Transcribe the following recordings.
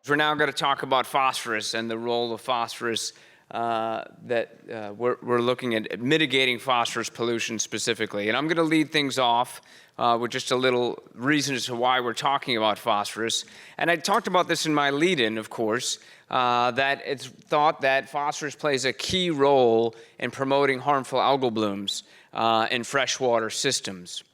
We're now going to talk about phosphorus and the role of phosphorus we're looking at mitigating phosphorus pollution specifically. And I'm going to lead things off with just a little reason as to why we're talking about phosphorus. And I talked about this in my lead-in, of course, that it's thought that phosphorus plays a key role in promoting harmful algal blooms in freshwater systems.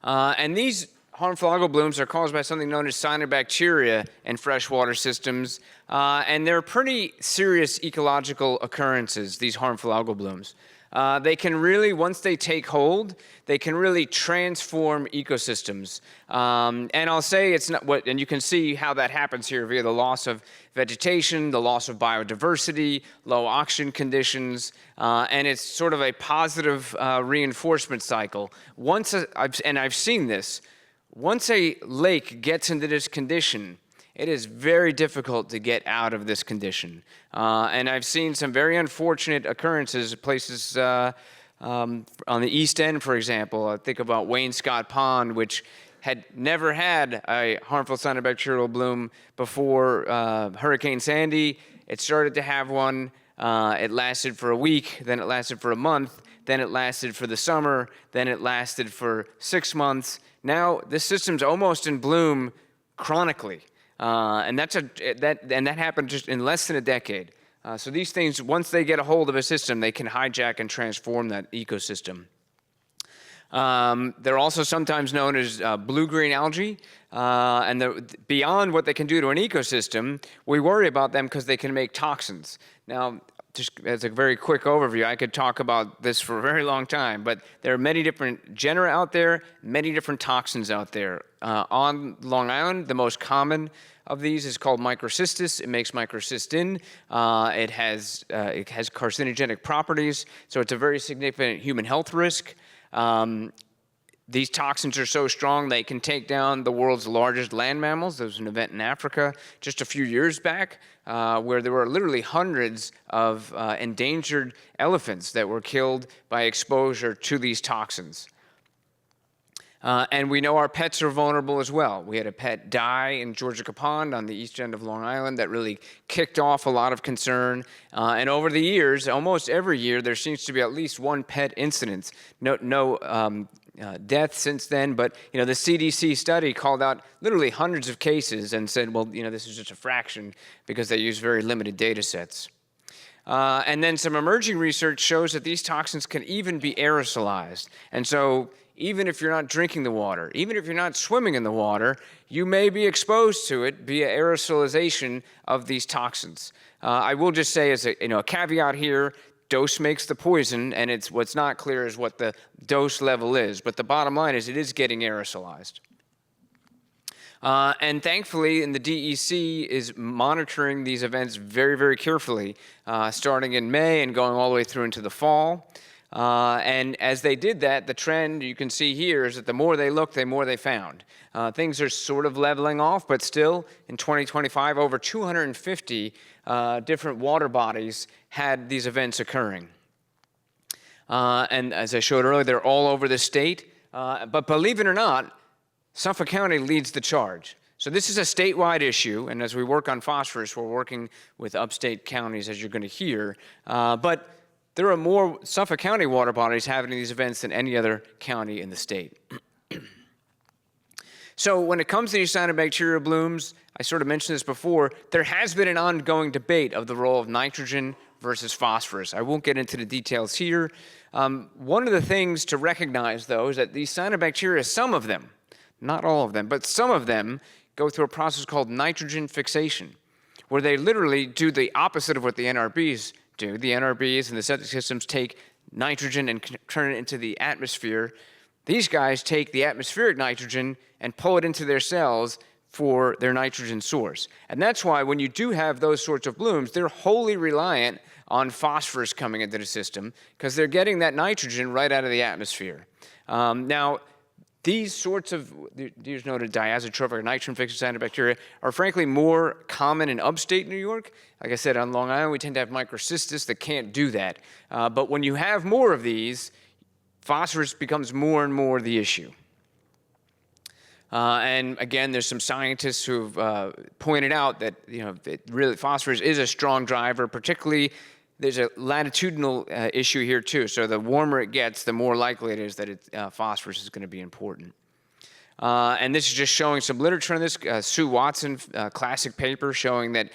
And these harmful algal blooms are caused by something known as cyanobacteria in freshwater systems, and they're pretty serious ecological occurrences, these harmful algal blooms. They can really, once they take hold, they can really transform ecosystems. And I'll say it's not what, and you can see how that happens here via the loss of vegetation, the loss of biodiversity, low oxygen conditions, and it's sort of a positive reinforcement cycle. I've seen this. Once a lake gets into this condition, it is very difficult to get out of this condition. And I've seen some very unfortunate occurrences at places on the East End, for example. I think about Wainscott Pond, which had never had a harmful cyanobacterial bloom before Hurricane Sandy. It started to have one. It lasted for a week, then it lasted for a month, then it lasted for the summer, then it lasted for 6 months. Now this system's almost in bloom chronically, and that happened just in less than a decade. So these things, once they get a hold of a system, they can hijack and transform that ecosystem. They're also sometimes known as blue-green algae, and beyond what they can do to an ecosystem, we worry about them because they can make toxins. Now, just as a very quick overview, I could talk about this for a very long time, but there are many different genera out there, many different toxins out there. On Long Island, the most common of these is called microcystis. It makes microcystin. It has carcinogenic properties, so it's a very significant human health risk. These toxins are so strong they can take down the world's largest land mammals. There was an event in Africa just a few years back where there were literally hundreds of endangered elephants that were killed by exposure to these toxins. And we know our pets are vulnerable as well. We had a pet die in Georgia Pond on the east end of Long Island that really kicked off a lot of concern. And over the years, almost every year, there seems to be at least one pet incident. No death since then, but the CDC study called out literally hundreds of cases and said, well, this is just a fraction because they use very limited data sets. And then some emerging research shows that these toxins can even be aerosolized. And so even if you're not drinking the water, even if you're not swimming in the water, you may be exposed to it via aerosolization of these toxins. I will just say as a caveat here, dose makes the poison, and what's not clear is what the dose level is. But the bottom line is it is getting aerosolized. And thankfully, the DEC is monitoring these events very, very carefully, starting in May and going all the way through into the fall. And as they did that, the trend you can see here is that the more they looked, the more they found. Things are sort of leveling off, but still, in 2025, over 250 different water bodies had these events occurring. And as I showed earlier, they're all over the state. But believe it or not, Suffolk County leads the charge. So this is a statewide issue, and as we work on phosphorus, we're working with upstate counties, as you're going to hear. But there are more Suffolk County water bodies having these events than any other county in the state. So when it comes to these cyanobacterial blooms, I sort of mentioned this before, there has been an ongoing debate of the role of nitrogen versus phosphorus. I won't get into the details here. One of the things to recognize, though, is that these cyanobacteria, some of them, not all of them, but some of them go through a process called nitrogen fixation, where they literally do the opposite of what the NRBs do. The NRBs and the septic systems take nitrogen and turn it into the atmosphere. These guys take the atmospheric nitrogen and pull it into their cells for their nitrogen source. And that's why when you do have those sorts of blooms, they're wholly reliant on phosphorus coming into the system because they're getting that nitrogen right out of the atmosphere. Now, these sorts of, these noted diazotrophic or nitrogen-fixed cyanobacteria are frankly more common in upstate New York. Like I said, on Long Island, we tend to have microcystis that can't do that. But when you have more of these, phosphorus becomes more and more the issue. And again, there's some scientists who've pointed out that really phosphorus is a strong driver. Particularly, there's a latitudinal issue here too. So the warmer it gets, the more likely it is that phosphorus is going to be important. And this is just showing some literature on this. Sue Watson, classic paper showing that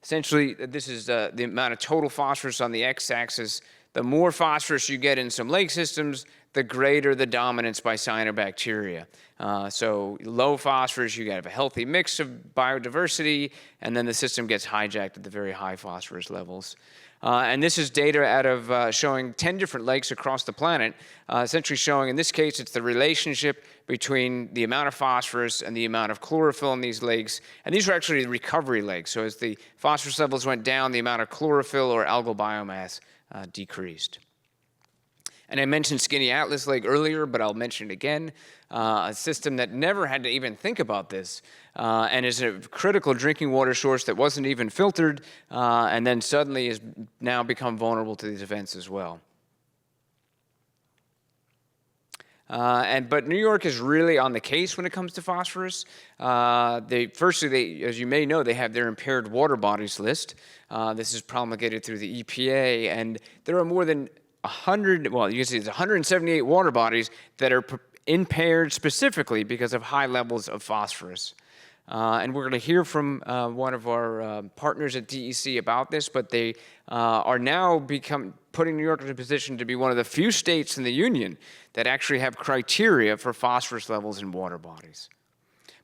essentially this is the amount of total phosphorus on the x-axis. The more phosphorus you get in some lake systems, the greater the dominance by cyanobacteria. So low phosphorus, you have a healthy mix of biodiversity, and then the system gets hijacked at the very high phosphorus levels. And this is data out of showing 10 different lakes across the planet, essentially showing, in this case, it's the relationship between the amount of phosphorus and the amount of chlorophyll in these lakes. And these are actually the recovery lakes. So as the phosphorus levels went down, the amount of chlorophyll or algal biomass decreased. And I mentioned Skinny Atlas Lake earlier, but I'll mention it again. A system that never had to even think about this and is a critical drinking water source that wasn't even filtered and then suddenly has now become vulnerable to these events as well. But New York is really on the case when it comes to phosphorus. Firstly, as you may know, they have their impaired water bodies list. This is promulgated through the EPA, and there are more than 178 water bodies that are impaired specifically because of high levels of phosphorus. And we're going to hear from one of our partners at DEC about this, but they are now putting New York in a position to be one of the few states in the union that actually have criteria for phosphorus levels in water bodies.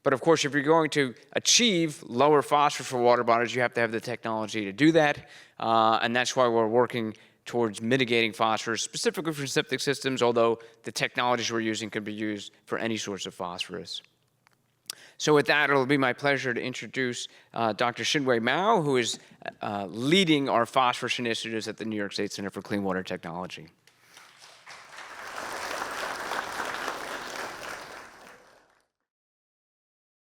But of course, if you're going to achieve lower phosphorus for water bodies, you have to have the technology to do that, and that's why we're working towards mitigating phosphorus, specifically for septic systems, although the technologies we're using can be used for any source of phosphorus. So with that, it'll be my pleasure to introduce Dr. Xinwei Mao, who is leading our phosphorus initiatives at the New York State Center for Clean Water Technology.